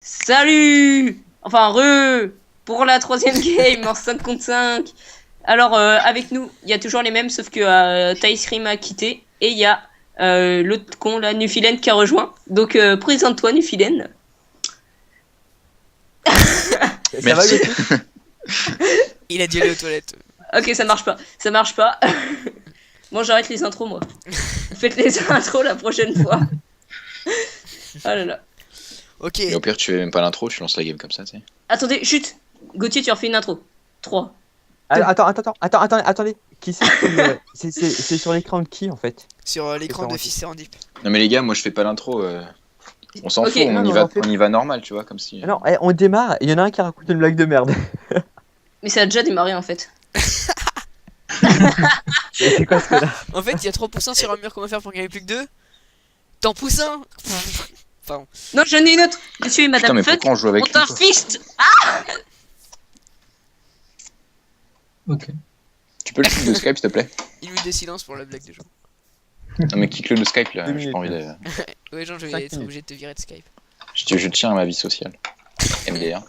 Salut. Enfin, pour la troisième game en 5 contre 5. Alors, avec nous, il y a toujours les mêmes, sauf que Taïsrim a quitté. Et il y a l'autre con, là, Nufilen, qui a rejoint. Donc, présente-toi, Nufilen. Merci. Il a dû aller aux toilettes. Ok, ça marche pas. Ça marche pas. Bon, j'arrête les intros, moi. Faites les intros la prochaine fois. Ah là là. Ok. Et au pire, tu fais même pas l'intro, tu lances la game comme ça, tu sais. Attendez, chut. Gauthier, tu refais une intro. 3. Attendez. Qui c'est sur l'écran de qui en fait? Sur l'écran de Fils Serendip. Non mais les gars, moi je fais pas l'intro. On s'en Ok, fout, non, on y va normal, tu vois, comme si. Ah non, on démarre, il y en a un qui raconte une blague de merde. Mais ça a déjà démarré en fait. C'est quoi ce que là? En fait, il y a 3 poussins sur un mur, comment faire pour gagner plus que 2? T'en pousses un. Pardon. Non, j'en ai une autre. Monsieur et Putain, madame mais Fuck, pourquoi on joue avec on lui, quoi t'infiste. Ok. Tu peux le kick de Skype, s'il te plaît? Une minute de silence pour la blague de jour. Non mais kick-le de Skype là, 2 j'ai pas envie minutes. de. Ouais, Jean, je vais 5 être minutes. obligé de te virer de Skype. Je tiens à ma vie sociale. MDR.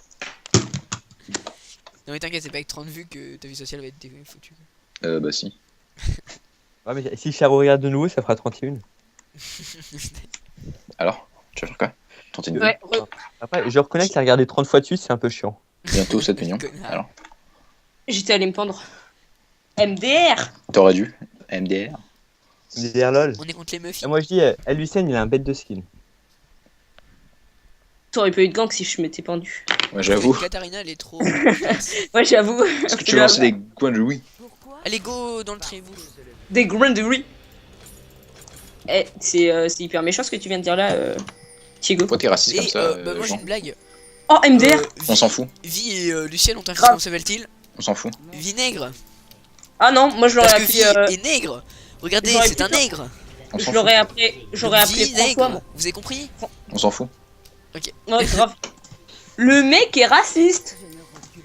Non, mais t'inquiète, c'est pas avec 30 vues que ta vie sociale va être foutue. Bah si. Ouais, mais si Charo regarde de nouveau, ça fera 31. Alors? Tu vas faire quoi? Tenter de. Ouais, Après, je reconnais que la regarder 30 fois dessus, c'est un peu chiant. Bientôt 7 millions. Connard. Alors? j'étais allé me pendre. MDR. T'aurais dû. MDR. MDR lol. On est contre les meufs. Et moi je dis, Lucien il a un bête de skin. T'aurais pas eu de gang si je m'étais pendu. Ouais, j'avoue. Katarina, elle est trop. Ouais, j'avoue. Est-ce que tu veux lancer des coins de Louis? Allez, go dans le tribou. Des granderies. Eh, c'est hyper méchant ce que tu viens de dire là, Thiago. Pourquoi t'es raciste comme Et ça? bah, moi j'ai Jean une blague. Oh, MDR. On s'en fout. Vi et Luciel ont un fils, Grave. comment s'appelle-t-il? On s'en fout. Vinaigre. Ah non, moi je l'aurais Parce que Vi appelé. est nègre. Regardez, j'aurais c'est un plutôt- nègre. On s'en Je fout. l'aurais appelé. J'aurais appelé François. Vinaigre. Moi. Vous avez compris? On s'en fout. Ouais, grave. Le mec est raciste.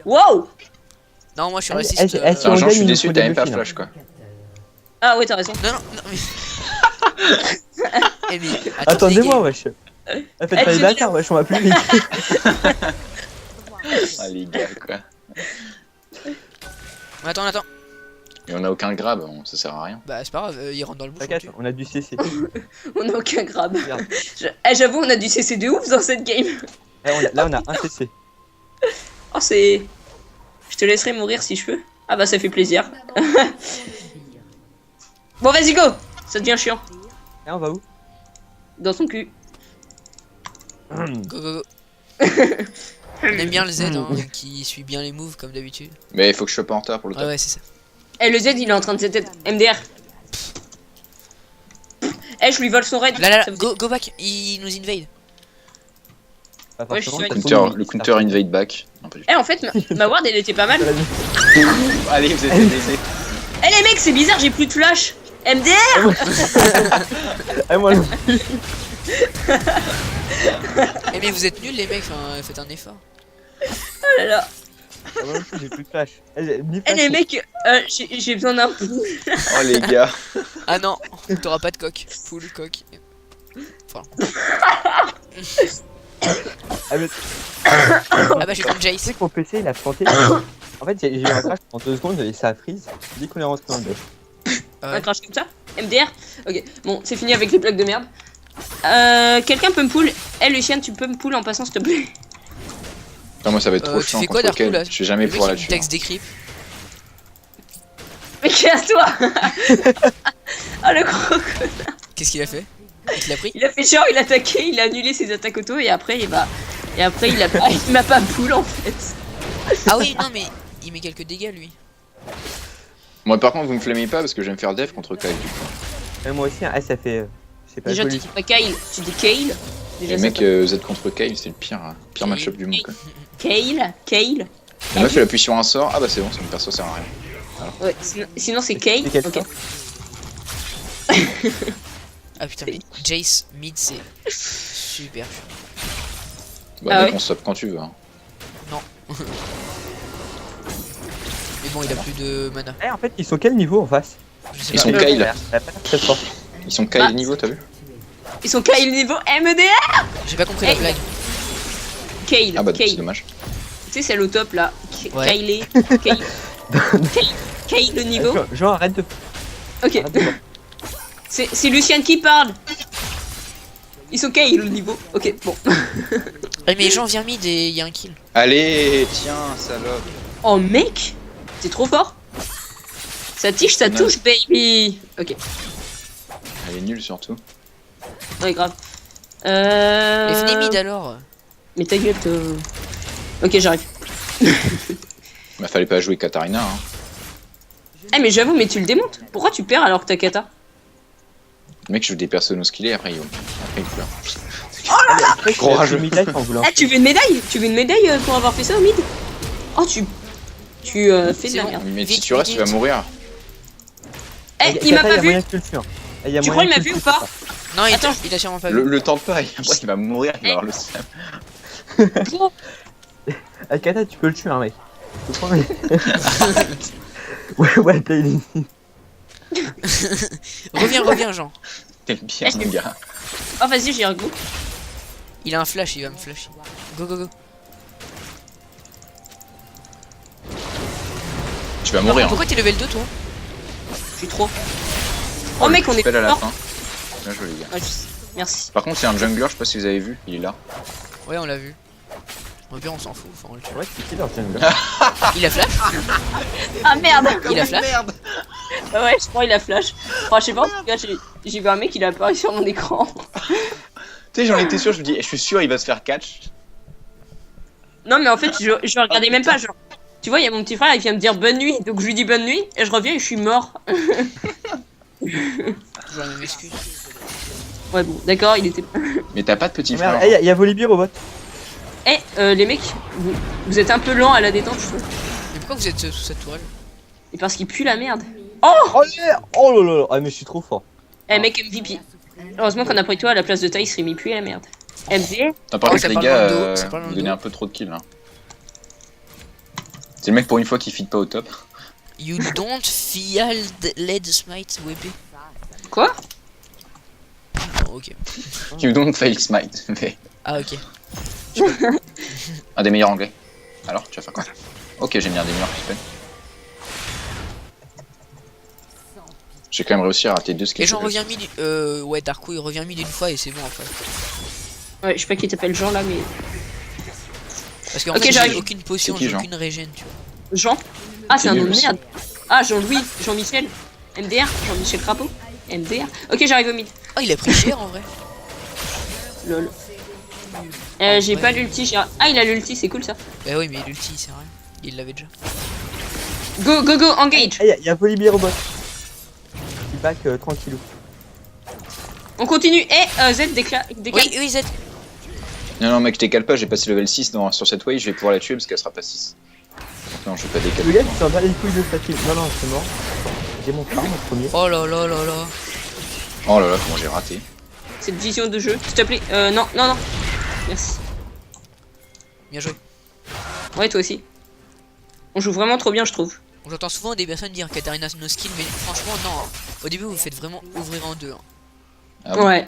Wow. Non, moi je suis Elle- raciste. elle- elle- Alors, Jean, je suis il nous déçu, faut t'as des même pas Delphine, flash quoi. Ah ouais, t'as raison. Non, mais. Eh, mais Attendez-moi, les wesh. Faites Eh, pas les tu bâtards, wesh, on va plus vite. Ah les gars quoi. gars. Attends. Et on a aucun grab, ça sert à rien. Bah, c'est pas grave, il rentre dans le bouchon. T'inquiète, on a du CC. On a aucun grab. Regarde. J'avoue, on a du CC de ouf dans cette game. Là on a un CC. Oh, c'est. Je te laisserai mourir si je peux. Ah bah, ça fait plaisir. Bon, vas-y, go. Ça devient chiant. Et on va où? Dans son cul. Go. On aime bien le Z hein, qui suit bien les moves comme d'habitude. Mais il faut que je sois pas en retard pour le Ouais, top. ouais, c'est ça. Eh, le Z, il est en train de s'être MDR. Eh, je lui vole son raid. Là, Ça vous- go back, il nous invade. Pas Ouais, je forcément, suis de toute façon, Le counter invade back. Non, pas du tout. Eh, en fait, ma ward, elle était pas mal. Allez, vous êtes baisés. Eh, les mecs, c'est bizarre, j'ai plus de flash. MDR. Eh, moi, Eh, mais vous êtes nuls les mecs, enfin, faites un effort. Oh là là. moi aussi, j'ai plus de flash. Ni Eh, flash, les mecs, j'ai besoin d'un pou. Oh les gars. Ah non, t'auras pas de coq. Full coq. Enfin. Ah, mais tu Ah bah, j'ai comme Jace. sais que mon PC il a planté. En fait, j'ai eu un crash en 2 secondes et ça a freeze dès qu'on est rentré dans le buff. Un crash comme ça. MDR. Ok, bon, c'est fini avec les plaques de merde. Quelqu'un peut me pull. Eh, Lucien, tu peux me pull en passant, s'il te plaît. Non, moi ça va être trop Tu chiant fais quoi contre Darko là? lequel. Je vais jamais Le mec, pouvoir il la me tuer. texte des creeps. Mais casse-toi. Oh, le gros connard. Qu'est-ce qu'il a fait? Il l'a pris? Il a fait genre, il a attaqué, il a annulé ses attaques auto et après, il m'a pas pull en fait. Ah oui, non mais il met quelques dégâts lui. Moi par contre, vous me flammez pas parce que j'aime faire def contre Kyle du coup. Et moi aussi, ça fait. C'est pas Déjà, tu joli. dis pas Kyle, tu dis Kale. Déjà, Les ça mecs, fait- Z contre Kyle, c'est le pire match-up du monde quoi. Kale. La meuf elle appuie sur un sort, ah bah c'est bon, ça me perso sert à rien. Ouais, sinon c'est Kale. C'est quel Ok. sort Ah putain, mais Jace mid c'est super chiant. Bah Ah mec, ouais on stop quand tu veux. Hein. Mais bon, il a plus de mana. Eh, en fait, ils sont quel niveau en face? Je sais Ils pas. sont Kyle. Elle a pas l'air très fort. Ils sont Kyle Bah. niveau, t'as vu? Ils sont Kyle niveau MDR. J'ai pas compris la Hey. blague. Kale. Ah bah c'est Kale. dommage. Tu sais, celle au top là. Ouais. Kale. Kale. Kale le niveau. Jean, arrête de. Ok. Arrête de... C'est Luciane qui parle. Ils sont Kale le niveau. Ok, bon. Eh, mais Jean, viens mid et y'a un kill. Allez, tiens, salope. Oh mec, c'est trop fort. Ça tige, ça touche, baby. Ok, Elle est nulle surtout. ouais, grave. Et venez mid alors. Mais ta gueule, ok, j'arrive. Bah fallait pas jouer Katarina hein. Eh, mais j'avoue, mais tu le démontes. Pourquoi tu perds alors que t'as Kata? Le mec joue des personnes skillés après il pleure. Après, Gros rageux. quand vous lancez. Ah, tu veux une médaille? Tu veux une médaille pour avoir fait ça au mid? Oh, tu fais de C'est la bon. merde. Mais si Vite, tu restes, vite, tu vas vite. mourir. Eh, il m'a pas vu. Tu crois il m'a vu ou pas? Non, Attends. il a sûrement pas vu. Le tente pas, et après il va mourir, il va avoir le seum. Avec Kata, tu peux le tuer, hein, mec. Tu peux prendre- ouais, t'as une... Reviens, Jean. T'es bien, mon gars. Oh, vas-y, j'y go. Il a un flash, il va me flasher. Go, go, go. Tu vas mourir. Pourquoi t'es level 2 toi? Je suis trop. Oh, mec, on est Appel à la fort. fin. Bien joué, les gars. Ouais, merci. Par contre, il y a un jungler, je sais pas si vous avez vu, il est là. Ouais, on l'a vu. Au pire, on s'en fout. Enfin, on le tue. Ouais, c'est qui leur jungle? Il a flash? Ah merde. Il a flash? Ah ouais, je crois il a flash. Enfin, je sais pas, en tout cas, j'ai vu un mec, il a apparu sur mon écran. Tu sais, j'en étais sûr, je me dis, je suis sûr, il va se faire catch. Non, mais en fait, je regardais même pas, genre. Tu vois, il y a mon petit frère, il vient me dire bonne nuit, donc je lui dis bonne nuit, et je reviens et je suis mort. Toujours la même excuse. Ouais, bon, d'accord, il était. Mais t'as pas de petit Merde, frère. il y a Volibear au bot. Eh, les mecs, vous êtes un peu lents à la détente, je trouve. Mais pourquoi vous êtes sous cette tourelle? Et parce qu'il pue la merde. Oh. Oh yeah. Oh là là, ah mais je suis trop fort. Eh, mec, MVP. Heureusement qu'on a pris toi à la place de Thaïs, il pue la merde. MD. T'as par Oh, contre, ça les parle gars, dans le dos, ça parle dans vous le donnez dos. un peu trop de kills. Hein. C'est le mec pour une fois qui fit pas au top. You don't feel lead smite WP. Quoi? Oh, ok. You don't fail smite. Mais Ah, ok. un des meilleurs anglais. Alors, tu vas faire quoi? Ok, j'ai mis un des meilleurs qui fait. J'ai quand même réussi à rater 2 skills. Et j'en reviens mid. Ouais, Darko il revient mid une fois et c'est bon après. Ouais, je sais pas qui t'appelle Jean là, mais. Parce qu'en Ok, fait, j'arrive. j'ai aucune potion, C'est qui, j'ai Jean aucune régène, tu vois. Jean? Ah, c'est C'est un nul nom de aussi. merde. Ah, Jean-Louis, Jean-Michel. MDR, Jean-Michel Crapaud. MDR. Ok, j'arrive au mid. Oh, il a pris cher en vrai. Lol. J'ai Ouais. pas l'ulti, Ah, il a l'ulti, c'est cool ça. Bah oui, mais l'ulti, c'est vrai. Il l'avait déjà. Go, go, go, engage. Eh, il y a Volibear au bot. Il back tranquillou. On continue. Eh, Z, décale. Oui, oui, Z. Non, mec, je décale pas, j'ai passé level 6 sur cette wave, je vais pouvoir la tuer parce qu'elle sera pas 6. Non, je vais pas Le décaler. gars, tu sors bien les couilles de sa team. Non, non, c'est mort. J'ai mon farm en premier. Oh là là là là. Oh là là, comment j'ai raté. Cette vision de jeu, s'il te plaît. Non, non, non. Merci. Bien joué. Ouais, toi aussi. On joue vraiment trop bien, je trouve. J'entends souvent des personnes dire Katarina no skill, mais franchement, non. Hein. Au début, vous faites vraiment ouvrir en deux. Hein. Ah bon, Ouais.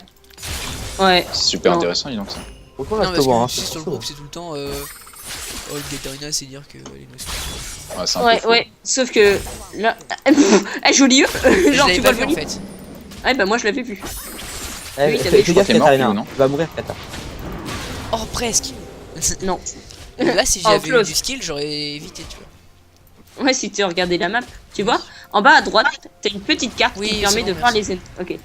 Ouais. c'est super Non. intéressant, dis donc ça. Pourquoi on Non, reste parce au voir, hein, que si sur le groupe, c'est tout le temps. Oh, Katarina, c'est dire que elle est no skill. Ouais, c'est un peu Ouais, faux. ouais. Sauf que là. Eh, joli. Je Genre, l'avais tu pas vois le vu en joli. fait. Ouais, bah, moi, je l'avais vu. Eh, Oui, fais t'avais- fais gaffe, t'es mort, Katarina. lui, ou non Tu vas mourir, Kata. Oh, presque. Non. Là, si Oh, j'avais eu close. du skill, j'aurais évité, tu vois. Ouais, si tu regardais la map, tu vois, en bas à droite, t'as une petite carte Oui, qui c'est permet bon, de voir merci. les ennemis. Ok.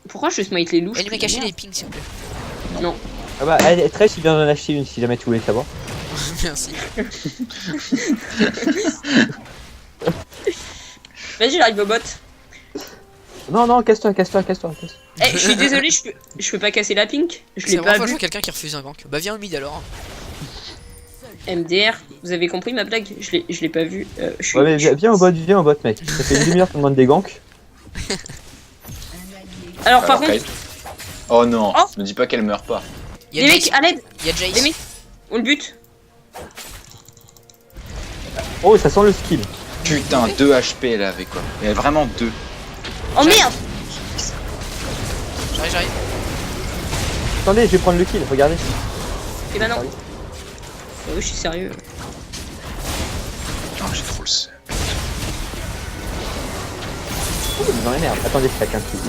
Pourquoi je smite les louches? Elle m'a caché les pings, s'il vous plaît. Non. Ah bah, allez, Trash, il vient d'en acheter une si jamais tu voulais savoir. Merci. Vas-y, j'arrive au bot. Non, non, casse-toi, casse-toi, casse-toi. Casse. Eh, je suis désolé, je peux pas casser la pink. Je C'est l'ai la pas première fois que je vu. vois quelqu'un qui refuse un gank. Bah, viens au mid alors. MDR, vous avez compris ma blague? Je l'ai pas vu. Je suis. Ouais, mais viens au bot, mec. Ça fait une demi-heure qu'on demande des ganks. Alors, par Alors, contre, Kyle. Oh non, Oh. me dis pas qu'elle meurt pas. Y'a les Jace. mecs, à l'aide, Y'a Jace. les mecs, on le bute. Oh, ça sent le skill. Putain, 2 HP là avec quoi. Il y a vraiment 2. Oh merde! J'arrive, j'arrive. Attendez, je vais prendre le kill, regardez. Et bah non. Oui, je suis sérieux. Putain, j'ai trop le seum. Non, mais merde, attendez, je tac un truc.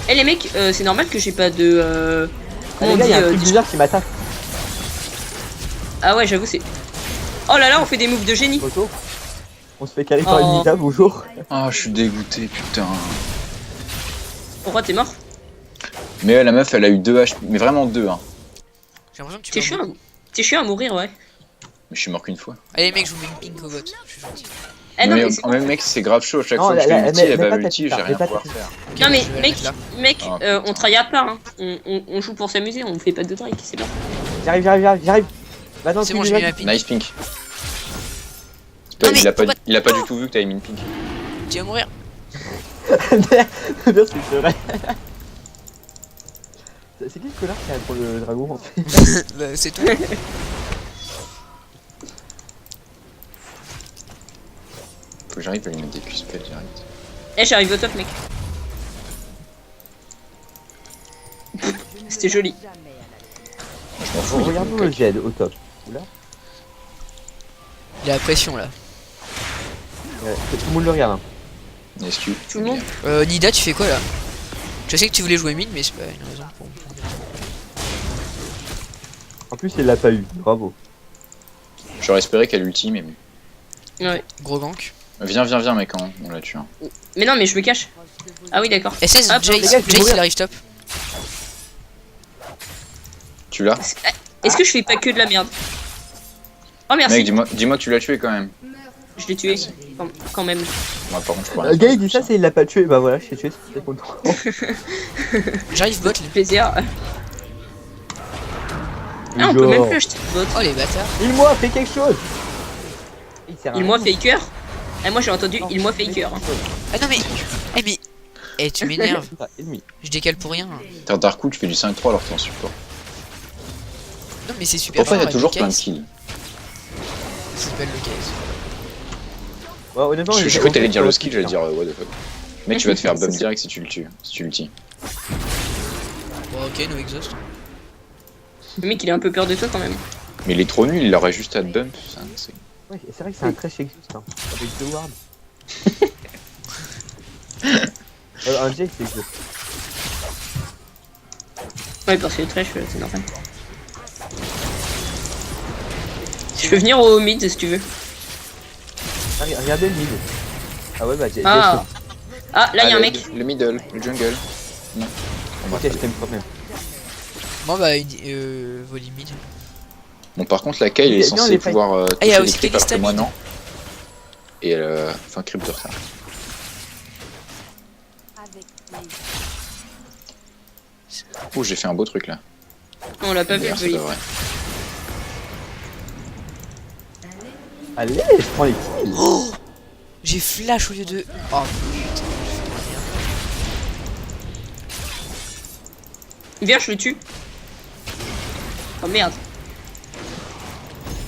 Eh les mecs, c'est normal que j'ai pas de... Ah, les gars, il y a un truc bizarre qui m'attaque. Ah ouais, j'avoue, c'est... Oh là là, on fait des moves de génie. Photo. On se fait caler par une Nita, bonjour. Ah, je suis dégoûté, putain. Pourquoi t'es mort? Mais la meuf, elle a eu 2 HP, mais vraiment 2, hein. J'ai l'impression que tu T'es vas chiant, mourir. t'es chiant à mourir, ouais. Mais je suis mort qu'une fois. Allez mec, je vous mets une pink au vote. Je suis gentil. Eh non, mais mais c'est- en même mec, c'est grave chaud. Chaque Non, fois que je la- fais la- ulti, mais elle va pas ulti, ta j'ai tête, rien mais pas pouvoir ta faire. Ok, non mais je vais mec, mettre là. mec, Ah, on tryhard pas, hein. On joue pour s'amuser, on fait pas de Drake, c'est bien. J'arrive. Va dans le C'est bon, truc j'ai du mis la lac. pink. Nice pink. C'est pas- Non, mais il a pas du tout vu que t'avais mis une pink. Tu vas mourir. Bien, c'est vrai. C'est qui le connard qui a pour le dragon en fait? Bah, c'est tout. Faut que j'arrive à lui mettre des QSP direct. Eh, j'arrive au top, mec. C'était joli. Je m'en fous. Regarde le Jed au top. Oula. Il a la pression là. Ouais, tout le monde le regarde. Hein. Est-ce que Tout le monde. Nida, tu fais quoi là? Je sais que tu voulais jouer mid, mais c'est pas une raison pour. En plus, il l'a pas eu. Bravo. J'aurais espéré qu'elle ulti, mais bon. Ouais. Gros gank. Viens, mec, hein. On la tue. Hein. Mais non, mais je me cache. Ah oui, d'accord. SS, Hop, Jace, les gars, je vais Jace mourir. il arrive top. Tu l'as? Est-ce que je fais pas que de la merde? Oh merci, Mec, dis-moi que tu l'as tué quand même. je l'ai tué. Quand même. Moi, par contre, je crois. Le gars il dit ça, c'est il l'a pas tué. Bah voilà, je t'ai tué, c'est content. J'arrive bot là. Plaisir. Ah, on peut même plus acheter de bot. Oh les bâtards. Il-moi, fais quelque chose. Il sert à Il moi rien. faker. Eh, moi j'ai entendu Non, il moi fais faker. Hein. quelque chose. Ah non mais. Eh mais. Eh tu m'énerves. Ah, ennemi. Je décale pour rien. T'as un Dark Coup, tu fais du 5-3 alors que t'es en support. Non mais c'est super Pourquoi il y a fort, toujours le plein de case. kills? Ça s'appelle le case. Ouais, honnêtement, Je crois que t'allais dire le skill, j'allais dire what the fuck. Mec, tu vas te faire bump direct si tu le tues. Si tu l'ulti. Bon ok, no exhaust. Le mec il a un peu peur de toi quand même. Mais il est trop nul, il aurait juste à te bump. Ça, c'est- Ouais, c'est vrai que c'est un trash exhaust. Hein. Avec deux wards. Un Jake c'est exhaust. Ouais, parce que le trash, c'est normal. Je peux venir au mid si tu veux. Ah, regardez le mid. Ah ouais, bah j'ai. Ah, ah là il y a un mec. Le middle, le jungle. Non. On va Ok, pas je le- t'aime quand même. Moi bah volley mid. Bon, par contre, la Kay, il est Mais non, censé les pouvoir Ah, il y a toucher aussi les creeps alors que Kalista moi mid. non. Et enfin, creep de retard. Oh, j'ai fait un beau truc là. On l'a pas vu, D'ailleurs, c'est joli. pas vrai. Allez, je prends les kills. Oh j'ai flash au lieu de. Oh putain. Viens, je le tue. Oh merde.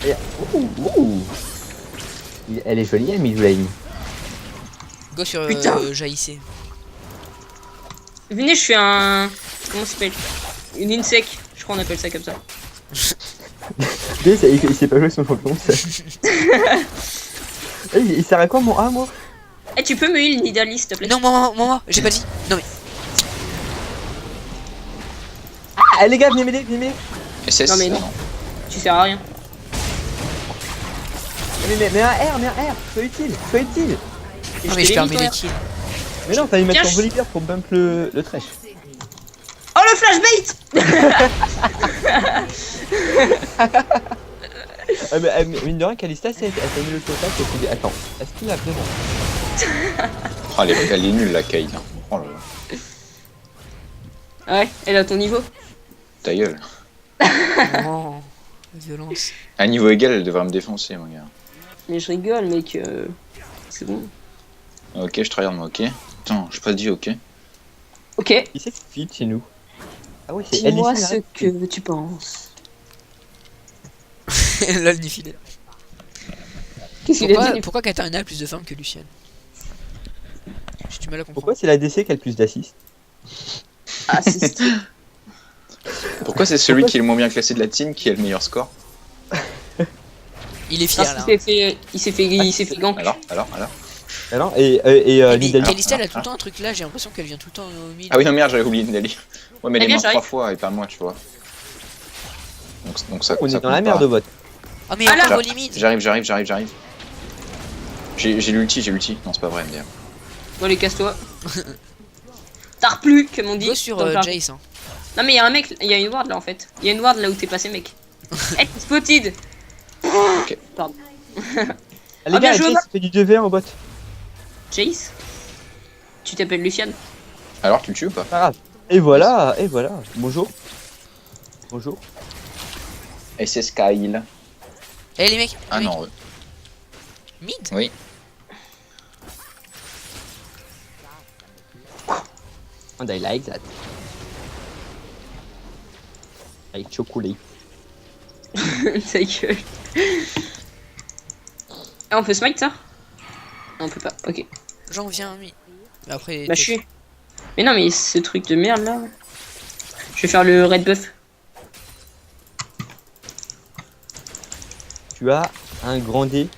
Et- ouh, ouh. Elle est jolie, elle, mid lane. Go sur Putain. jaillissez. Venez, je fais un. Comment ça s'appelle? Une insec, je crois qu'on appelle ça comme ça. Il sait pas jouer son champion, ça. Il sert à quoi mon A, moi? Eh, tu peux me heal Nidalee s'il te plaît? Non moi, j'ai pas de vie. Non mais. Ah, les gars, venez m'aider, venez m'aider. SS Non, mais non. Tu sers à rien. Mais un R, sois utile, sois utile. Et Non je mais te je l'ai perds mis, mes ton les R. kills. Mais non, fallait mettre Tiens, ton Volibear pour bump le trash. Oh le flashbait. Mais mine de rien, Kalista, elle t'a mis le total, elle s'est dit, attends, est-ce qu'il a vraiment? Oh, elle est nulle la Kay. Hein. Oh là là. Ouais, elle a ton niveau. Ta gueule. Oh, la violence. À niveau égal, elle devrait me défoncer, mon gars. Mais je rigole, mec. C'est bon. Ok, je tryhard moi, ok. Attends, j'ai pas dit ok. Ok. Qui c'est qui feed chez nous? Ah ouais, c'est Dis-moi Alice, ce là. que tu penses. Là le défilé. Qu'est-ce qu'il a dit? Pourquoi Katarina a plus de femmes que Lucienne? J'ai du mal à comprendre. Pourquoi c'est la DC qui a le plus d'assists? Assist. Pourquoi c'est celui qui est le moins bien classé de la team qui a le meilleur score? Il est Parce fier là. qu'il s'est fait gank. Alors Ah non, et Nidalee. Calista elle a tout le temps un truc là, j'ai l'impression qu'elle vient tout le temps au mid. Ah oui, non, merde, j'avais oublié Nidalee. Ouais, mais elle Eh est bien, morte 3 j'arrive. fois et pas moi, tu vois. Donc ça, On ça est dans la compte merde pas. au bot. Ah mais Ah, là. encore au limite. J'arrive. J'ai l'ulti. Non, c'est pas vrai, MDR. Bon, allez, casse-toi. T'as replu, comme on dit. Go sur dans le jargon. Jace hein. Non, mais il y a un mec, il y a une ward là en fait. Il y a une ward là où t'es passé, mec. Eh, t'es spotted. Les bien gars, joué, Jace Max. fait du 2v1 au bot. Chase, tu t'appelles Lucian. Alors, tu le tues ou pas? Pas grave. Et voilà. Bonjour. Et c'est Skyle. Eh les mecs. Ah les mecs. non, Mid. oui. And I like that. Avec chocolat. Ta gueule. Ah, on peut smite ça? Non, on peut pas, ok. J'en viens mid. Mais après. Bah, je suis. Mais non, mais ce truc de merde là. Je vais faire le red buff. Tu as un grand dé.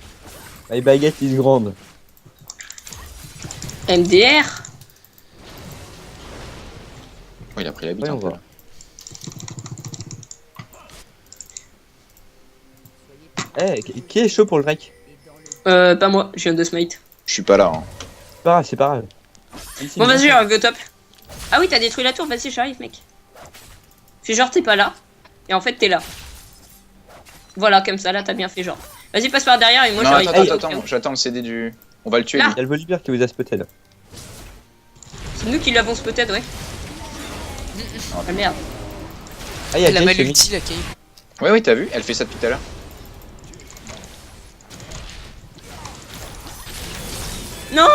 My baguette is grande. MDR. Oh, il a pris la bite Voyons un peu voir. là. Eh, qui est chaud pour le Drake? Pas moi, je viens de smite. Je suis pas là, hein. C'est pas grave. Ici, Bon, bien vas-y, sûr. j'arrive au top. Ah oui, t'as détruit la tour, vas-y, j'arrive, mec. Fais genre, t'es pas là. Et en fait, t'es là. Voilà, comme ça, là, t'as bien fait genre. Vas-y, passe par derrière et moi Non, j'arrive. attends, j'attends le CD du. On va le tuer. Là. lui. Il y a le Volibear qui vous a spoté là. C'est nous qui l'avons peut-être, ouais. Ah merde. Ah, il y a Elle a Jace mal qui ulti la Cave. Ouais, t'as vu? Elle fait ça depuis tout à l'heure. Non.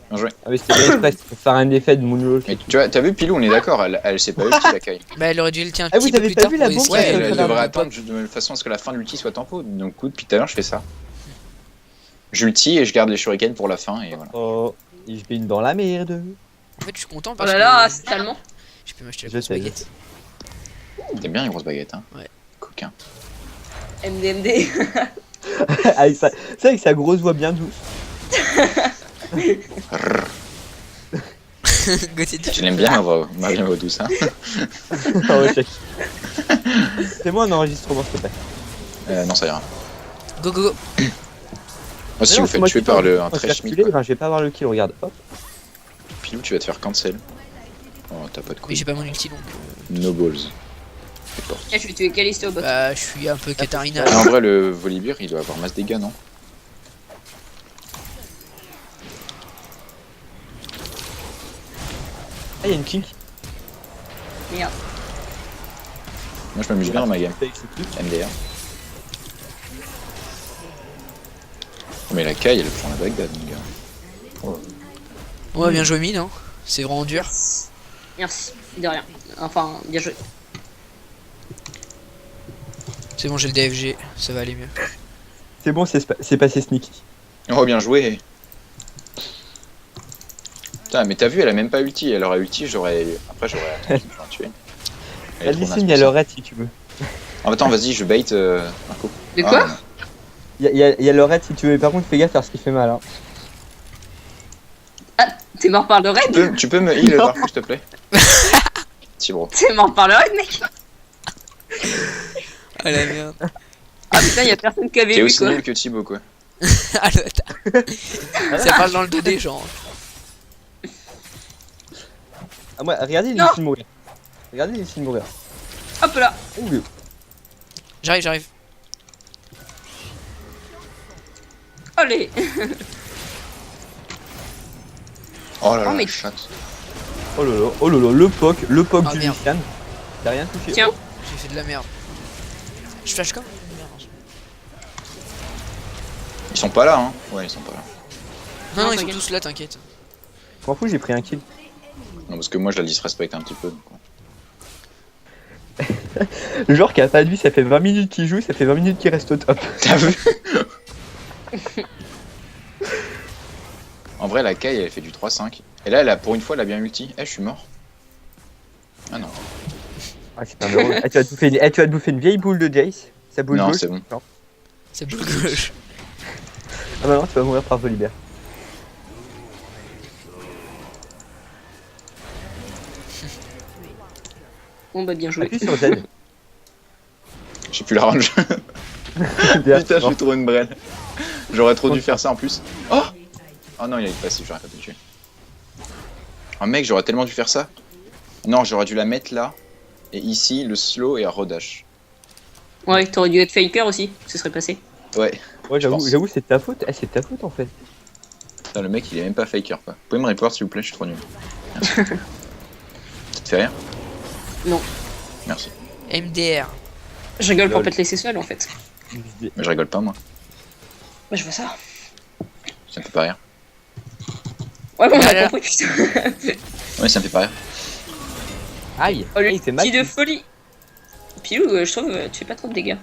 Bien joué. Ah, mais c'était bien express pour faire un effet de Moonwalk. Mais tu vois, t'as vu, Pilou, on est d'accord, elle s'est pas ulti la Kai. Bah elle aurait dû le tirer un Ah, vous petit peu avez plus pas tard vu la pour bombe esquiver Ouais, ça, le- elle ça, devrait ça, attendre de façon à ce que la fin de l'ulti soit tempo. Donc, coup, depuis tout à l'heure, je fais ça. J'ulti et je garde les shurikens pour la fin et voilà. Oh, et je baigne dans la merde. En fait je suis content Oh parce là là, que c'est tellement. je peux m'acheter la Je grosse sais. baguette. T'aimes bien les grosses baguettes, hein? Ouais. Coquin. MDMD. Avec sa... C'est avec sa grosse voix bien douce. Gauthier, tu- Tu l'aimes bien ma voix douce, hein? Ah ouais, check. Fais-moi un enregistrement s'il te plaît. Non, ça ira. Go go go. Moi, si Mais non, vous c'est faites moi tuer qui par parle. un Quand je très vais schmidt, reculer, ben, je vais pas avoir le kill, regarde. Hop. Pilou, tu vas te faire cancel. Oh, t'as pas de Mais couilles. j'ai pas mon ulti donc. No balls. C'est fort. Eh, je vais tuer Callisto au bot. Bah je suis un peu Katarina. Ah, en vrai, le Volibear, il doit avoir masse dégâts, non? Ah, il y a une kink. Merde. Moi, je m'amuse bien dans ma game. Avec ce truc. MDR. Oh, mais la Kai, elle prend la Bagdad, mon gars. Ouais bien joué mid hein. C'est vraiment dur. Merci. De rien. Enfin, bien joué. C'est bon j'ai le DFG, ça va aller mieux. C'est bon, c'est passé sneaky. Oh, bien joué. Putain, mais t'as vu, elle a même pas ulti. Elle aurait ulti, j'aurais. Après, j'aurais attendu de la tuer. Elle est trop Vas-y, naze signe, il pour y a ça. Lorette si tu veux. Ah, attends, vas-y, je bait un coup. De quoi? non. Il y a Lorette si tu veux. Par contre, fais gaffe à ce qui fait mal. Hein. Ah, t'es mort par le raid? Tu peux me heal, Dark, s'il te plaît? Si, bro. T'es mort par le raid, mec? Ah la merde. Ah putain, y'a personne qui avait T'es vu aussi quoi. nul que Thibaut, quoi. Ah le bâtard. Ça parle dans le 2D genre. Ah, moi, regardez Non. les films mourir. Regardez les films mourir. Hop là. Oh, oui. J'arrive. Allez. Oh là là, Oh, mais- la chatte. Oh là là, le poke Ah, du merde. Lucian. T'as rien touché. Tiens. J'ai fait de la merde. Je flash comme merde. Ils sont pas là, hein? Ouais, ils sont pas là. Non, Non, ils sont t'inquiète. tous là, t'inquiète. Je m'en fous, j'ai pris un kill. Non, parce que moi, je la disrespecte un petit peu. Donc, ouais. Le joueur qui a pas de vie, ça fait 20 minutes qu'il joue, ça fait 20 minutes qu'il reste au top. T'as vu? En vrai, la Kai, elle fait du 3-5. Et là, pour une fois, elle a bien ulti. Eh, je suis mort. Ah non. Ah, c'est pas heureux. Tu vas te bouffer tu vas te bouffer une vieille boule de Jace. Sa boule Non, gauche. c'est bon. Non. C'est boule gauche. Ah bah non, tu vas mourir par Volibear. Bon bah bien joué. Appuie sur Z. J'ai plus la range. Putain, je suis trop une brêle. J'aurais trop dû faire ça en plus. Oh! Oh non, il a été passé, j'aurais pas pu le tuer. Oh mec, j'aurais tellement dû faire ça. Non, j'aurais dû la mettre là. Et ici, le slow et un rodash. Ouais, t'aurais dû être faker aussi, ce serait passé. Ouais. Ouais, Je pense. j'avoue, c'est de ta faute. Eh, c'est de ta faute en fait. Putain, le mec, il est même pas faker quoi. Vous pouvez me report s'il vous plaît, je suis trop nul. Merci. Ça te fait rire? Non. Merci. MDR. Je rigole pour Lol. pas te laisser seul en fait. Mais je rigole pas moi. Bah je vois ça. Ça me fait pas rire. Ouais, bon, on a Voilà. compris, putain. Ouais, ça me fait pas rire. Aïe, Oh, le il fait mal. petit de folie. Pilou, je trouve, tu fais pas trop de dégâts.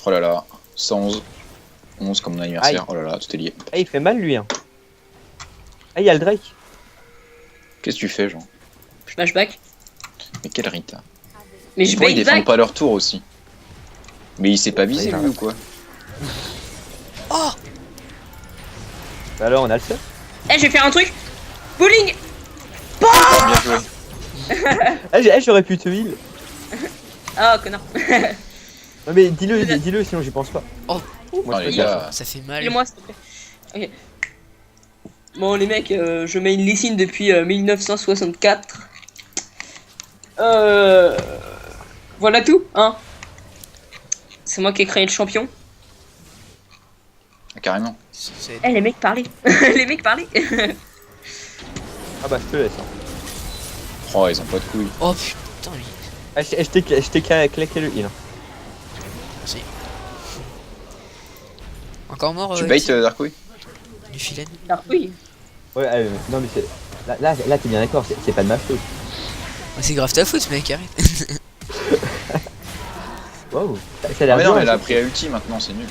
Oh là là. 111. 11 comme mon anniversaire. Oh là là, tout est lié. Ah, il fait mal lui. Hein. Ah, il y a le Drake. Qu'est-ce que tu fais, Jean? Flashback. Mais quel rita. Mais je Pourquoi ils bait défendent back. pas leur tour aussi? Mais il s'est pas visé Ouais, lui ou quoi? Oh! Bah alors, on a le seul. Eh, je vais faire un truc. Bowling. Bien joué. Ah, j'aurais pu te heal. Ah, connard. Non, mais dis-le, sinon j'y pense pas. Oh. Moi, Oh je les peux gars. Ça fait mal. File-moi, s'il te plaît. Ok. Bon, les mecs, je mets une Lysine depuis 1964. Voilà tout, hein. C'est moi qui ai créé le champion. Ah, carrément. C'est- Eh, les mecs, parlez. Les mecs, parlez. Ah bah, je te laisse. Hein. Oh, ils ont pas de couilles. Oh putain, lui. Ah, je t'ai claqué le heal. Hein. Merci. Encore mort Tu bait Darkouille? du filet. Alors, oui. Ouais, non, mais c'est. Là, t'es bien d'accord, c'est pas de ma faute. Ah, c'est grave ta faute, mec, arrête. Wow. Ça a Ah l'air mais non, dur, mais elle a hein. pris à ulti maintenant, c'est nul.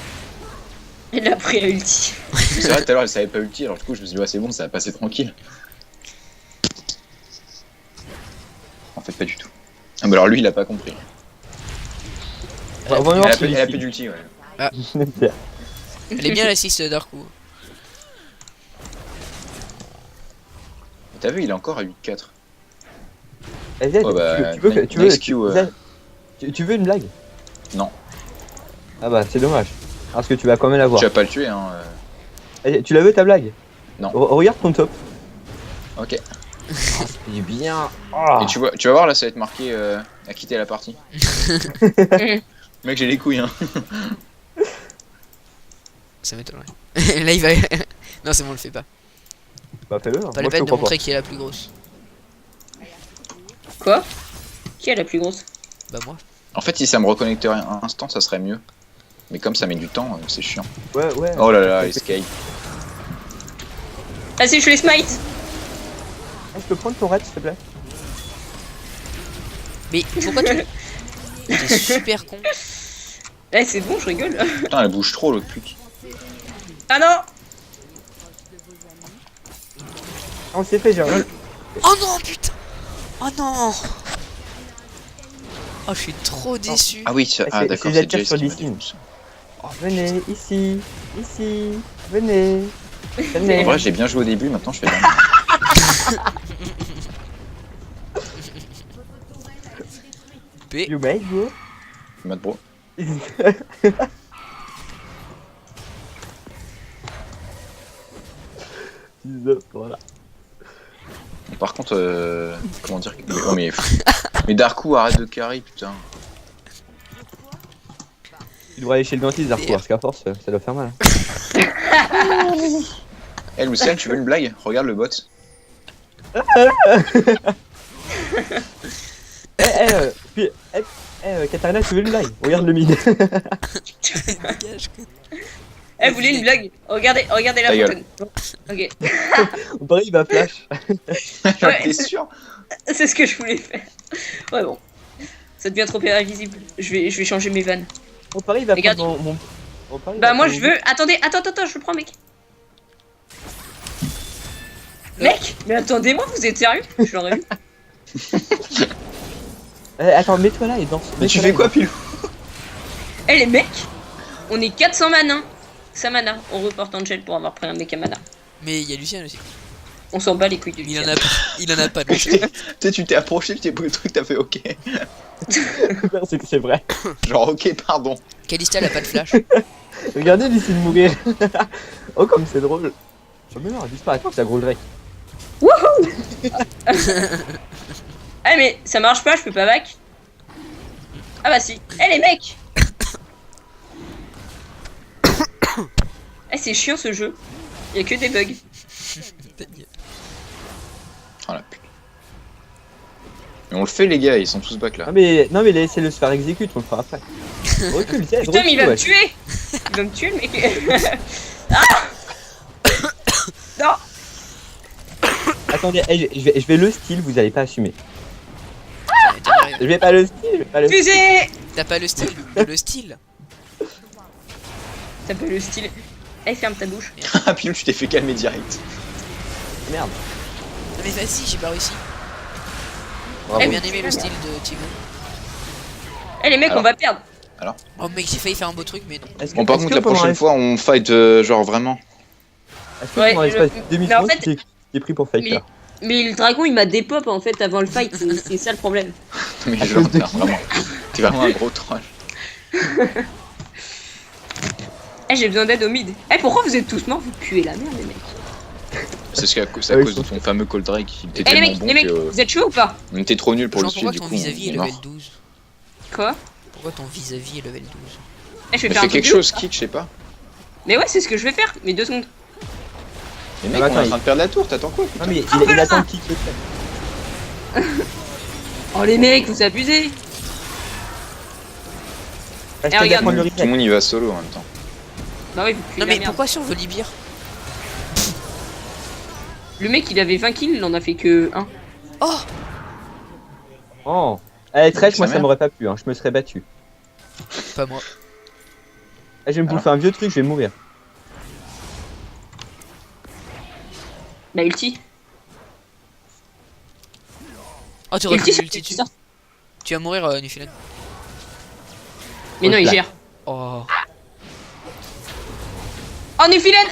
Il a pris à ulti. C'est vrai, tout à l'heure elle savait pas ulti, alors du coup je me suis dit ouais c'est bon, ça va passer tranquille. En fait pas du tout. Ah bah alors lui il a pas compris. On va Elle voir a, celui-ci. elle a plus d'ulti ouais. Elle est bien l'assist Darkou. T'as vu il est encore à 8-4. Eh, Zed, Oh bah, tu veux, nice Q, Zed, tu veux une blague? Non. Ah bah, c'est dommage. Parce que tu vas quand même l'avoir. Tu vas pas le tuer hein. Eh, tu la veux ta blague? Non. Regarde ton top. Ok. C'est bien. Oh. Et tu vas voir là ça va être marqué à quitter la partie. Mec j'ai les couilles hein. Ça m'étonnerait. Là il va. Non, c'est bon, on le fait pas. Bah fais-le. Pas Moi, la je peine te de crois montrer qui est la plus grosse. Quoi? Qui est la plus grosse? Bah, moi. En fait si ça me reconnecterait un instant ça serait mieux. Mais comme ça met du temps c'est chiant. pas. Ouais. Oh là là escape. Vas-y, je les smite. Je peux prendre ton raid s'il te plaît? Mais pourquoi tu. T'es super con. Eh, c'est bon, je rigole. Putain elle bouge trop l'autre pute. Ah non. On s'est fait, j'ai rien. Oh non, putain. Oh non. Oh, je suis trop déçu. Ah oui Ah, c'est d'accord la c'est tire Jace sur qui m'a Lysine. dit ça. Venez, ici, venez. En vrai j'ai bien joué au début maintenant je fais de la merde. P. You made, bro. Mode bro. Voilà. Par contre, comment dire mais Darkou arrête de carry putain. Tu devrais aller chez le dentiste, Darko, parce qu'à force, ça doit faire mal. Eh Lucien, tu veux une blague? Regarde le bot. Katarina, tu veux une blague? Regarde le mid. Eh, vous voulez une blague? Regardez la Ta gueule. fontaine. Ok. On paraît, il va flash. Ouais. T'es sûr? C'est ce que je voulais faire. Ouais, bon. Ça devient trop invisible. Je vais changer mes vannes. On paraît, il va Regarde. prendre On parle, Bah il moi a je pas veux... Attendez, attends, je le prends mec. Mec, mais attendez-moi, vous êtes sérieux? Je l'aurais vu. Attends, mets-toi là et danse. Mais tu Mets-toi là fais et quoi, danse. Pilou? Eh les mecs, on est 400 mana. 5 mana, on reporte Angel pour avoir pris un mec à mana. Mais il y a Lucien aussi. On s'en bat les couilles de Il en Lucien. a pas. Il en a pas de Tu sais, tu t'es approché, tu t'es pris le truc, t'as fait ok. C'est vrai. Genre ok, pardon. Kalista elle a pas de flash. Regardez d'ici de mourir. Oh, comme c'est drôle. Oh, mais non, disparaît pas, c'est la gros Drake. Ah mais ça marche pas, je peux pas back. Ah bah si. Eh les mecs. Eh c'est chiant ce jeu. Y'a que des bugs. Oh la pute. Mais on le fait, les gars, ils sont tous back là. Non, mais laissez-le se faire exécute, on le fera après. Recule, Zed, Putain mais il va recule, me ouais. tuer. Il va me tuer le mec. Ah non. Attendez, je vais le style, vous allez pas assumer. T'as Je vais pas le style, Fusée. pas le style. Le style. T'as pas le style. Eh ferme ta bouche. Ah, Pilou, tu t'es fait calmer direct. Merde. Non, mais vas-y, j'ai pas réussi. Bravo. J'ai bien aimé le style de Thibaut. Eh les mecs Alors. on va perdre. Oh mec, j'ai failli faire un beau truc, mais non. Est-ce que- Bon, par est-ce contre, que la pendant prochaine un- fois, on fight genre vraiment. Est-ce que Ouais, pendant l'espace de mais 2 en minutes, fait- t'es pris pour Faker? Mais le dragon il m'a dépop en fait avant le fight, c'est ça le problème. Mais À genre, cause de non, qui vraiment. T'es vraiment un gros troll. Eh j'ai besoin d'aide au mid. Eh pourquoi vous êtes tous morts? Vous puez la merde les mecs. C'est à Ah cause de ton fameux Cold Drake qui était Eh les tellement mecs, bon les mecs, que vous êtes chaud ou pas? on était trop nuls pour le Genre, suivre. pourquoi Du ton coup, vis-à-vis est on est level mort. 12? Quoi? Pourquoi ton vis-à-vis est level 12? Eh je vais Mais faire fais un truc quelque de ouf. chose, kick, je sais pas. Mais ouais c'est ce que je vais faire, mais 2 secondes. Les mecs, Ah, on est en attends, train de perdre la tour, t'attends quoi? Non, mais il attend le kick le fait. Oh les mecs, vous abusez. Parce qu'il regarde. va prendre le Tout le replay. monde y va solo en même temps. Bah oui, vous puez Non, la mais merde. pourquoi sur Volibear? Le mec il avait 20 kills, il en a fait que 1. Oh! Oh. Eh, Trèche, moi Sa ça mère. m'aurait pas plu, hein. Je me serais battu. Pas moi. Eh, je vais me bouffer un vieux truc, je vais mourir. Bah ulti. Oh, tu aurais Ulti, pris ça l'ulti fait dessus. ça. Tu vas mourir, Nufilen. Mais non il Là. gère. Oh. Oh Nufilen.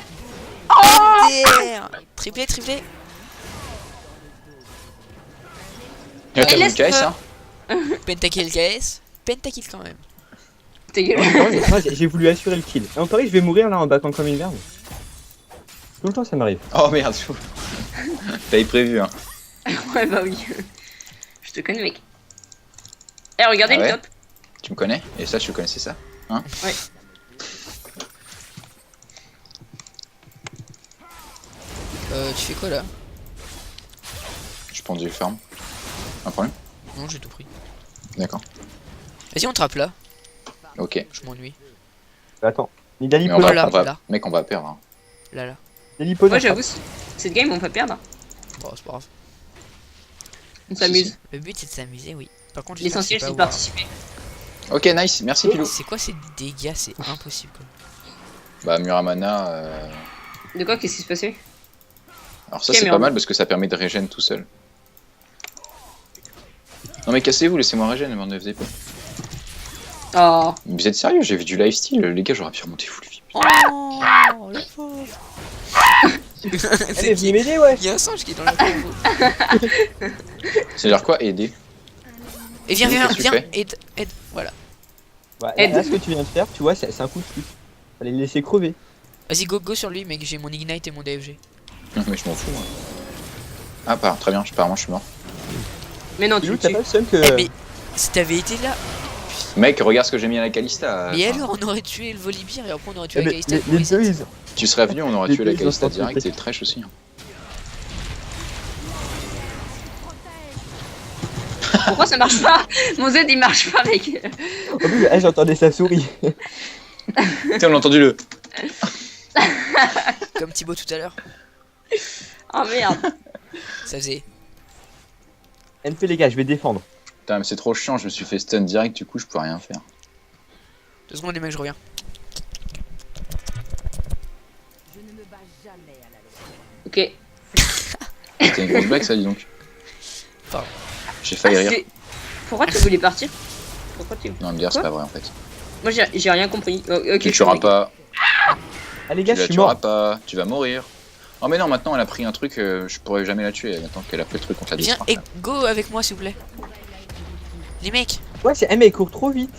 Terre. Triplé, triplé. Et t'as laisse- une KS, hein? Pentakill KS. Pentakill quand même. Ta gueule. Moi, j'ai voulu assurer le kill. Et en Paris, je vais mourir là en battant comme une merde. Tout le temps ça m'arrive. Oh merde, t'avais prévu, hein. Ouais bah oui. Je te connais mec. Eh regardez Ah le ouais top. Tu me connais? Et ça, tu connaissais ça? Ouais. Tu fais quoi là? Je pense du farm. Un problème? Non, j'ai tout pris. D'accord. Vas-y, on trappe là. Ok. Je m'ennuie. Attends. Nidali Mais on va, là, on va- là. Mec, on va perdre. Hein. Là, là. Moi j'avoue, cette game on va perdre. Bon, c'est pas grave. On s'amuse. Le but c'est de s'amuser, oui. Par contre, j'espère que L'essentiel c'est pas de voir. participer. Ok, nice, merci Pilou. C'est quoi ces dégâts? C'est impossible quoi. Bah, Muramana. De quoi? Qu'est-ce qui s'est passé? Alors, ça, Ok, c'est pas Muramana. mal parce que ça permet de régène tout seul. Non, mais cassez-vous, laissez-moi régène, bande de FDP. Oh. Vous êtes sérieux? J'ai vu du lifestyle, les gars, j'aurais pu remonter full vie. Oh, le pauvre. Eh, C'est mais venez m'aider, ouais. Il y a un singe qui est dans la combo. C'est-à-dire quoi, aider? Et viens, Oui, viens, qu'est-ce que viens, tu fais aide, aide, voilà. Ouais, Aide. là, ce que tu viens de faire, tu vois, c'est un coup de plus. Fallait le laisser crever. Vas-y, go sur lui, mec, j'ai mon Ignite et mon DFG. Non, mais je m'en fous. Moi. Ah, pas, très bien, apparemment, je suis mort. Mais non, tu Pilou, le t'as tues. pas le seum que. Eh, mais si t'avais été là, Mec, regarde ce que j'ai mis à la Kalista. mais Enfin, alors on aurait tué le Volibear et après on aurait tué Eh, la mais Kalista. les deux, ils. Tu serais venu, on aurait Les tué la deux, ils ont Kalista senti direct le truc. et le trash aussi. Hein. Pourquoi ça marche pas? Mon Z il marche pas mec. En plus, eh, j'entendais sa souris. Tiens, on a entendu le. Comme Thibaut tout à l'heure. Oh merde. Ça faisait. NP, les gars, je vais défendre. Putain, mais c'est trop chiant, je me suis fait stun direct, du coup, je peux rien faire. 2 secondes, les mecs, je reviens. Ok. C'était une grosse blague ça, dis donc. Pardon. J'ai failli rire. Pourquoi tu voulais partir? Pourquoi tu... Non, me dire c'est Quoi pas vrai en fait. Moi j'ai rien compris. Oh, ok. Tu tueras pas. Ah les gars, Tu je la suis tueras mort. pas. Tu vas mourir. Oh mais non, maintenant elle a pris un truc, je pourrais jamais la tuer. Maintenant qu'elle a pris le truc contre la Viens destruction. et go avec moi s'il vous plaît. Les mecs, Ouais, c'est. Eh mais il court trop vite.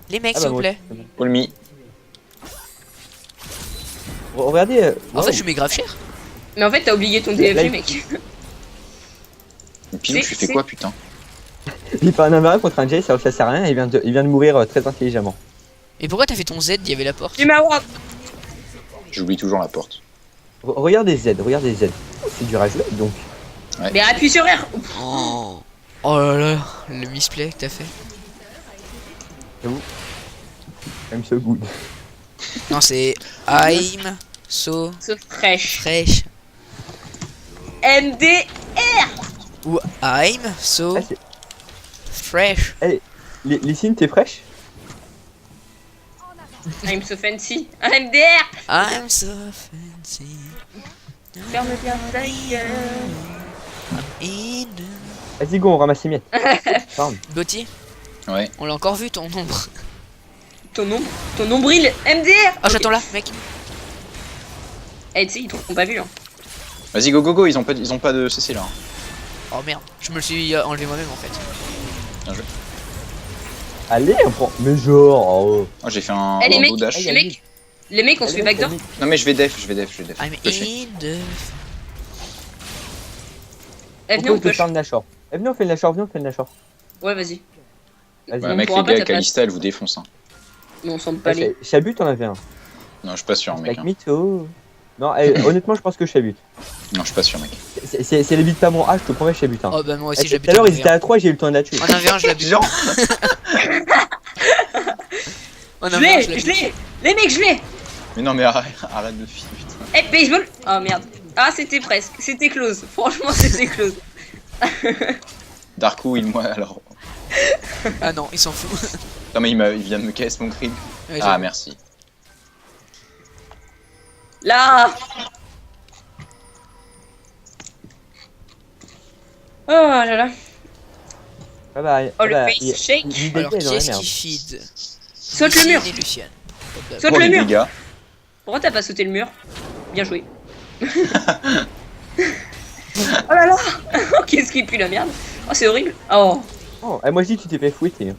les mecs Ah s'il bah vous moi, plaît. c'est bon. Pull me. Regardez. En wow. fait je mets grave cher. Mais en fait t'as oublié ton Là, DFG il- mec. Pilou, tu fais c'est- quoi putain? Il fait un 1v1 contre un Jay, ça sert à rien, il vient de mourir très intelligemment. Et pourquoi t'as fait ton Z? Il y avait la porte. Tu m'as wap. J'oublie toujours la porte. Regardez Z, regardez Z. C'est dur à jouer donc. Mais appuie sur R. Oh, oh là là, le misplay que t'as fait. I'm so good. Non c'est I'm so So fresh. fresh. MD. Ou I'm so Ah, c'est- fresh. Lysine, t'es fraîche? I'm so fancy. MDR. I'm so fancy. Ferme bien ta gueule. In the... Vas-y go, on ramasse les miettes. Pardon. Gauthier, Ouais. on l'a encore vu ton nombre. Ton nombril. MDR. Ah j'attends là mec. Eh tu sais ils t'ont pas vu hein. Vas-y go go go, ils ont pas de CC là. Oh merde, je me le suis enlevé moi-même en fait. Bien joué. Allez, on prend. Mais genre. Oh. Moi j'ai fait un Eh les un mecs, beau dash. les mecs on se fait backdoor. Non mais je vais def. I'm Pusher. in the... Eh venez on Pourquoi je peux push. faire le Nashor? Eh venez on fait le Nashor, venez on fait le Nashor. Ouais vas-y. Vas-y. Bah on mec pourra les pas gars, taper. Kalista elle vous défonce hein. Mais on s'en bat les. Chabut on avait un. Non je suis pas sûr mec. Like hein. Mytho. Non, honnêtement je pense que Chabut. Non je suis pas sûr mec. C'est les bits pas mon A, je te promets Chabut. Hein. Oh bah moi aussi Tout j'habite à l'heure en ils étaient à 3, j'ai eu le temps de la tuer. 1v1 je l'habite. Genre. En Je 1v1 l'ai, je je l'habite. l'ai. Les mecs je l'ai. Mais non mais arrête de filmer putain. Eh baseball. Oh merde. Ah c'était presque. C'était close. Franchement c'était close. Darkou il moi alors. Ah non, il s'en fout. Non mais il vient de me casser mon crime. Ouais, Ah j'avoue. merci. Là. Oh là là. Bye bye. Oh le Bah, face shake. il Alors dégaine dans qui la est-ce merde. qui feed? Saute le mur. Lucien et Luciane. Saute Pour le les mur. dégâts. Pourquoi t'as pas sauté le mur? Bien joué. Oh là là. Qu'est-ce qui pue la merde. Oh c'est horrible. Oh. Oh, moi je dis que tu t'es fait fouetter.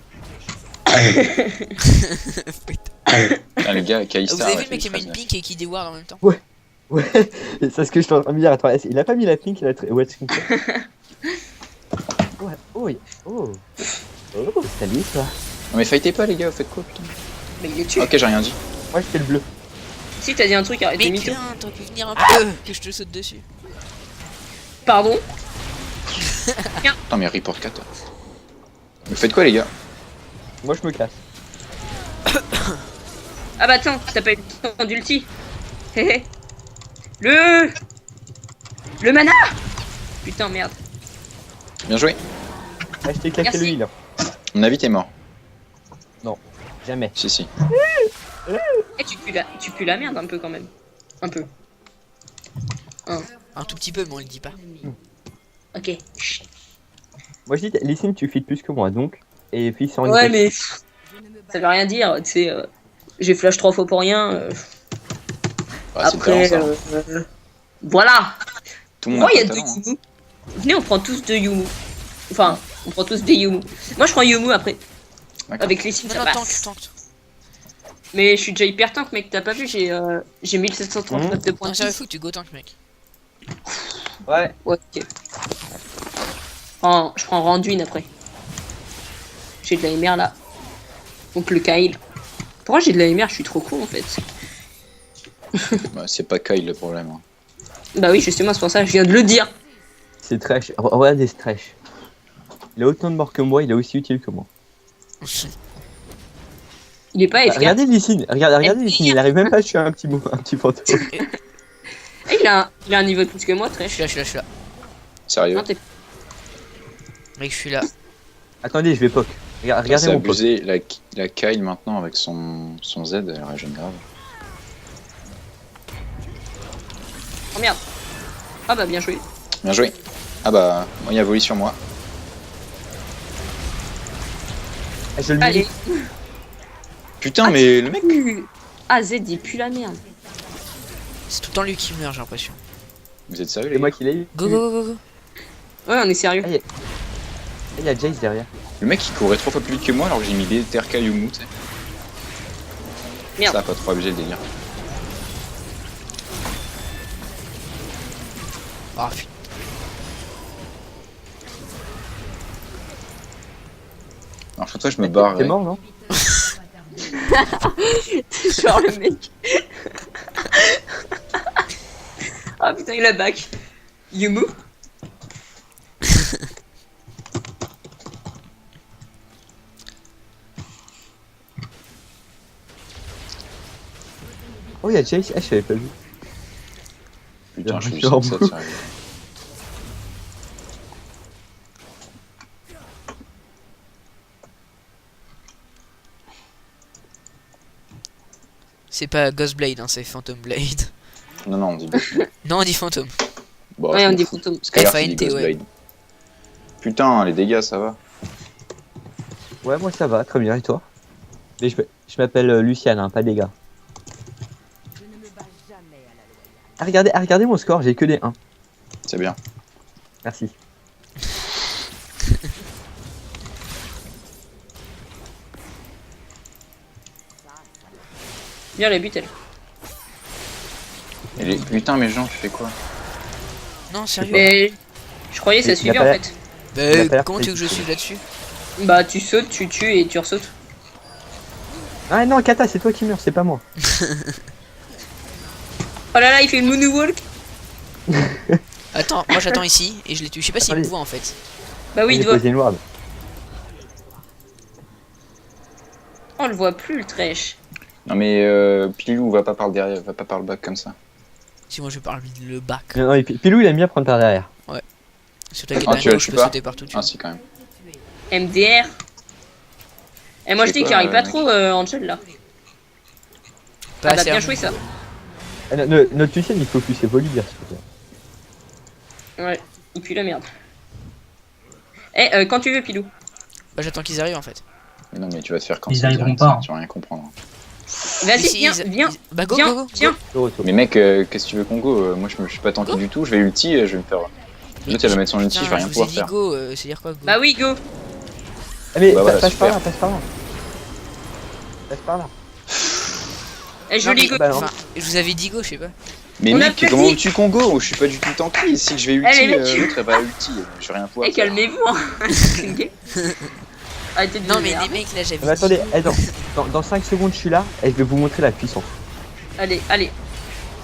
Ah les gars, Kalista. Vous avez vu ouais, le mec qui fait met une une phase, pink et qui déward en même temps? Ouais, c'est ce que je suis en train de me dire. Attends, il a pas mis la pink, il a. Ouais, c'est Ouais, oh, oh. Oh, salut toi. Non mais fightez pas les gars, vous faites quoi putain? Mais il est tué. Ok j'ai rien dit. Moi je fais le bleu. Si t'as dit un truc, arrête de Mais mytho. putain, t'aurais pu venir un peu que je te saute dessus. Pardon. Putain mais report 4. Vous faites quoi les gars? Moi je me casse. Ah bah attends, t'as pas eu le temps d'ulti. Hé hé. Le mana. Putain merde. Bien joué. Ah, je t'ai claqué Merci. le heal. À mon avis t'es mort. Jamais. Si. Eh tu pues la merde un peu quand même. Un peu. Un tout petit peu, mais on le dit pas. Ok. Chut. Moi je dis, Lysine, tu files plus que moi donc. Et puis sans Ouais mais pff, ça veut rien dire. Tu sais, j'ai flash 3 fois pour rien. Ah, c'est Après, talent, ça. voilà. Tout le monde Moi il y a a pas deux de talent, hein. Yumu. Venez on prend tous deux Yumu. Enfin, on prend tous des Yumu. Moi je prends Yumu après. D'accord. Avec les signes Non, ça non, passe. tank. Mais je suis déjà hyper tank mec, t'as pas vu, j'ai 1739 de points Non, de ça va vie. fou, tu go tank, mec. Ouais. Ouais, ok. Je prends Randuin après. J'ai de la MR là. Donc le Kyle. Pourquoi j'ai de la MR? Je suis trop con en fait. Bah, c'est pas Kyle le problème. Hein. Bah oui, justement, c'est pour ça, je viens de le dire. C'est trash. Regardez ce trash. Il a autant de morts que moi, il est aussi utile que moi. Il est pas efficace. Regardez Lysine, regardez Et Lysine, il arrive même pas à tuer un petit fantôme. Eh, il a un niveau de plus que moi, très Je suis là. Sérieux? Non, t'es- Mec, je suis là. Attendez, je vais poke. Regardez C'est mon poke. abusé, la Kyle maintenant avec son Z, elle régène grave. Merde. Ah bah bien joué. Bien joué. Ah bah, moi il y a volé sur moi. Je le Allez. mets. Putain, mais le mec. Ah, Z, il pue la merde. C'est tout le temps lui qui meurt, j'ai l'impression. Vous êtes sérieux, C'est les moi gars? qui l'ai eu. Go, go, go, go. Ouais, on est sérieux. Ah, il y a Jace derrière. Le mec il courait 3 fois plus vite que moi alors que j'ai mis des TRK Yumu, tu sais. Merde. Ça a pas trop abusé le délire. Ah, putain. Alors je je me barre. T'es mort, non? Genre le mec. Ah putain, il a back. Yumu. Oh, il y a Jace. Ah, je savais pas vu. Putain, je suis Je suis en 7, bout. sérieux. C'est pas Ghostblade, hein, c'est Phantom Blade. Non, non, on dit Non, on dit Phantom. bon, Ouais, je on m'en dit fous. fantôme. Skylar, FANT, c'est dit ouais. Ghostblade. Putain, les dégâts, ça va. Ouais, moi ça va, très bien. Et toi? Mais je m'appelle Luciane, hein, pas des gars. Ah, regardez mon score, j'ai que des 1. C'est bien. Merci. Bien la butelle. Et les... Putain, mais Jean, tu fais quoi? Non, sérieux. Mais je croyais que ça Il a suivait pas en l'air- fait. Il a pas Bah, l'air comment tu veux que je très- suive là-dessus? Bah tu sautes, tu tues et tu ressautes. Ah non, Kata, c'est toi qui meurs, c'est pas moi. Oh là là, il fait une moonwalk. Attends, moi j'attends ici et je les tue. Je sais pas s'il me Allez. voit en fait. Bah oui, il J'ai doit. posé une ward. On le voit plus le trash. Non, mais Pilou, va pas par le derrière, va pas par le bac comme ça. Si moi je parle le bac. Non, et Pilou, il aime bien prendre par derrière. Sur ta Ah, tu la je tues peux pas? sauter partout dessus. Ah, si, quand même. MDR. Et moi je C'est dis quoi, qu'il arrive pas mec trop Angel là. Pas Ah bah assez bien à joué mon ça. niveau. Ah, notre Luciane, il focus Volibear, s'il te plaît. Ouais, il pue la merde. Eh, quand tu veux Pilou. Bah j'attends qu'ils arrivent en fait. Mais non, mais tu vas te faire quand Ils ça arriveront direct, pas, hein. Tu vas rien comprendre. Vas-y, Ici, viens, viens, Bah go, viens, go, go, go. viens. De retour. Mais mec, qu'est-ce que tu veux qu'on go? Moi, je suis pas tanky Go. du tout, je vais ulti, je vais me faire. L'autre, elle va mettre son ulti, Putain, je vais rien vous ai pouvoir dit faire. go, c'est dire quoi go? Bah oui, go. Ah, mais Bah voilà, passe par super. là, passe par là. Passe par là. Eh, Non, joli mais- go. bah, non. enfin, je vous avais dit go, je sais pas. Mais On a mec, pas comment dit. tu Congo? Je suis pas du tout tanky. Si je vais ulti, Allez, mec. l'autre elle va ulti. Je vais rien pouvoir Eh, faire. calmez-vous. Hein. Arrêtez de Non vous mais énerver. les mecs là j'avais Mais attendez, dit... dans 5 secondes, je suis là et je vais vous montrer la puissance. Allez, allez.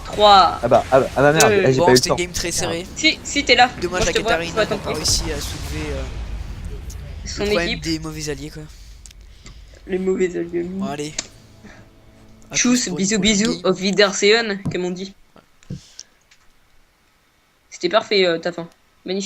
3. Ah bah, ma merde, j'ai Bon pas eu le c'était une temps. game très serrée. Si t'es là. Dommage Moi, je la te vois, Katarina tu vois n'a ton pas pied. réussi à soulever Son le problème équipe, des mauvais alliés quoi. les mauvais alliés. Bon allez. À Tchuss, plus pour bisous une prochaine bisous, game. auf Wiedersehen, comme on dit. C'était parfait ta fin. Magnifique.